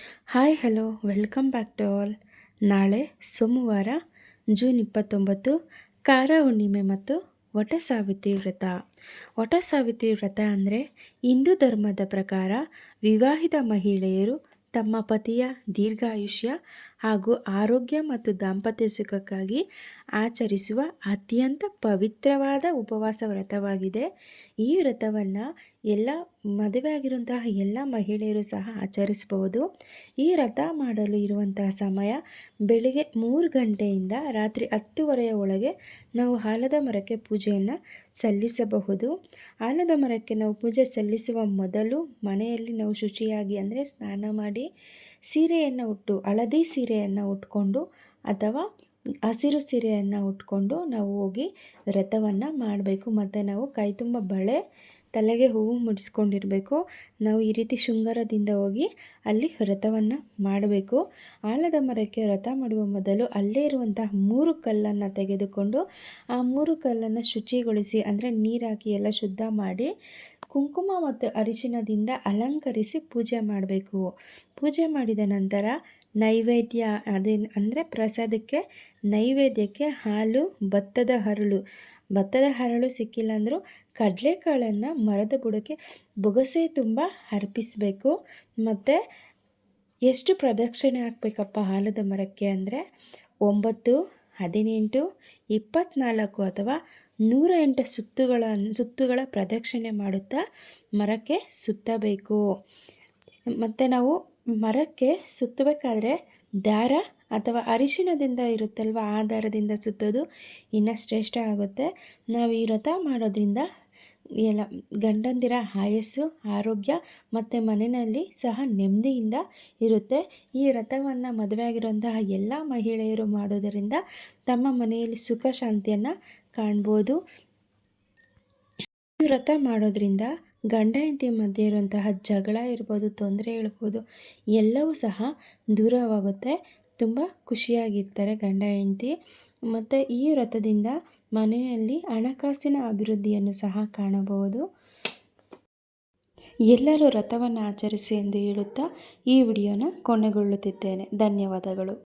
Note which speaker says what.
Speaker 1: Hi hello welcome back to all. ನಾಳೆ ಸೋಮವಾರ June 29 ಕಾರ ಹುಣ್ಣಿಮೆ ಮತ್ತು ವಟ ಸಾವಿತ್ರಿ ವ್ರತ. ವಟ ಸಾವಿತ್ರಿ ವ್ರತ ಅಂದರೆ ಹಿಂದೂ ಧರ್ಮದ ಪ್ರಕಾರ ವಿವಾಹಿತ ಮಹಿಳೆಯರು ತಮ್ಮ ಪತಿಯ ದೀರ್ಘಾಯುಷ್ಯ ಹಾಗೂ ಆರೋಗ್ಯ ಮತ್ತು ದಾಂಪತ್ಯ ಸುಖಕ್ಕಾಗಿ ಆಚರಿಸುವ ಅತ್ಯಂತ ಪವಿತ್ರವಾದ ಉಪವಾಸ ವ್ರತವಾಗಿದೆ. ಈ ವ್ರತವನ್ನು ಎಲ್ಲ ಮದುವೆಯಾಗಿರುವಂತಹ ಎಲ್ಲ ಮಹಿಳೆಯರು ಸಹ ಆಚರಿಸಬಹುದು. ಈ ವ್ರತ ಮಾಡಲು ಇರುವಂತಹ ಸಮಯ ಬೆಳಿಗ್ಗೆ 3 ಗಂಟೆಯಿಂದ ರಾತ್ರಿ 10:30 ಒಳಗೆ ನಾವು ಆಲದ ಮರಕ್ಕೆ ಪೂಜೆಯನ್ನು ಸಲ್ಲಿಸಬಹುದು. ಆಲದ ಮರಕ್ಕೆ ನಾವು ಪೂಜೆ ಸಲ್ಲಿಸುವ ಮೊದಲು ಮನೆಯಲ್ಲಿ ನಾವು ಶುಚಿಯಾಗಿ ಅಂದರೆ ಸ್ನಾನ ಮಾಡಿ ಸೀರೆಯನ್ನು ಹಳದಿ ಸೀರೆಯನ್ನು ಉಟ್ಕೊಂಡು ಅಥವಾ ಹಸಿರು ಸೀರೆಯನ್ನು ಉಟ್ಕೊಂಡು ನಾವು ಹೋಗಿ ವ್ರತವನ್ನು ಮಾಡಬೇಕು. ಮತ್ತು ನಾವು ಕೈ ತುಂಬ ಬಳೆ, ತಲೆಗೆ ಹೂವು ಮುಡಿಸ್ಕೊಂಡಿರಬೇಕು. ನಾವು ಈ ರೀತಿ ಶೃಂಗಾರದಿಂದ ಹೋಗಿ ಅಲ್ಲಿ ವ್ರತವನ್ನು ಮಾಡಬೇಕು. ಆಲದ ಮರಕ್ಕೆ ವ್ರತ ಮಾಡುವ ಮೊದಲು ಅಲ್ಲೇ ಇರುವಂತಹ 3 ಕಲ್ಲನ್ನು ತೆಗೆದುಕೊಂಡು ಆ 3 ಕಲ್ಲನ್ನು ಶುಚಿಗೊಳಿಸಿ ಅಂದರೆ ನೀರು ಹಾಕಿ ಎಲ್ಲ ಶುದ್ಧ ಮಾಡಿ ಕುಂಕುಮ ಮತ್ತು ಅರಿಶಿಣದಿಂದ ಅಲಂಕರಿಸಿ ಪೂಜೆ ಮಾಡಬೇಕು. ಪೂಜೆ ಮಾಡಿದ ನಂತರ ನೈವೇದ್ಯ ಅಂದರೆ ಪ್ರಸಾದಕ್ಕೆ ನೈವೇದ್ಯಕ್ಕೆ ಹಾಲು, ಭತ್ತದ ಹರಳು ಸಿಕ್ಕಿಲ್ಲ ಅಂದರೂ ಕಡಲೆಕಾಳನ್ನು ಮರದ ಬುಡಕ್ಕೆ ಬೊಗಸೆ ತುಂಬ ಅರ್ಪಿಸಬೇಕು. ಮತ್ತು ಎಷ್ಟು ಪ್ರದಕ್ಷಿಣೆ ಹಾಕಬೇಕಪ್ಪ ಆಲದ ಮರಕ್ಕೆ ಅಂದರೆ 9, 18, 24 ಅಥವಾ 108 ಸುತ್ತುಗಳ ಪ್ರದಕ್ಷಿಣೆ ಮಾಡುತ್ತಾ ಮರಕ್ಕೆ ಸುತ್ತಬೇಕು. ಮತ್ತು ನಾವು ಮರಕ್ಕೆ ಸುತ್ತಬೇಕಾದ್ರೆ ದಾರ ಅಥವಾ ಅರಿಶಿಣದಿಂದ ಇರುತ್ತಲ್ವ ಆ ದಾರದಿಂದ ಸುತ್ತೋದು ಇನ್ನೂ ಶ್ರೇಷ್ಠ ಆಗುತ್ತೆ. ನಾವು ಈ ವ್ರತ ಮಾಡೋದ್ರಿಂದ ಎಲ್ಲ ಗಂಡಂದಿರ ಆಯಸ್ಸು, ಆರೋಗ್ಯ ಮತ್ತು ಮನೆಯಲ್ಲಿ ಸಹ ನೆಮ್ಮದಿಯಿಂದ ಇರುತ್ತೆ. ಈ ವ್ರತವನ್ನು ಮದುವೆಯಾಗಿರುವಂತಹ ಎಲ್ಲ ಮಹಿಳೆಯರು ಮಾಡೋದರಿಂದ ತಮ್ಮ ಮನೆಯಲ್ಲಿ ಸುಖ ಶಾಂತಿಯನ್ನು ಕಾಣ್ಬೋದು. ಈ ವ್ರತ ಮಾಡೋದ್ರಿಂದ ಗಂಡ ಹೆಂಡತಿ ಮಧ್ಯೆ ಇರುವಂತಹ ಜಗಳ ಇರ್ಬೋದು, ತೊಂದರೆ ಇರ್ಬೋದು, ಎಲ್ಲವೂ ಸಹ ದೂರವಾಗುತ್ತೆ. ತುಂಬ ಖುಷಿಯಾಗಿರ್ತಾರೆ ಗಂಡ ಹೆಂಡತಿ. ಮತ್ತು ಈ ವ್ರತದಿಂದ ಮನೆಯಲ್ಲಿ ಹಣಕಾಸಿನ ಅಭಿವೃದ್ಧಿಯನ್ನು ಸಹ ಕಾಣಬಹುದು. ಎಲ್ಲರೂ ವ್ರತವನ್ನು ಆಚರಿಸಿ ಎಂದು ಹೇಳುತ್ತಾ ಈ ವಿಡಿಯೋನ ಕೊನೆಗೊಳ್ಳುತ್ತಿದ್ದೇನೆ. ಧನ್ಯವಾದಗಳು.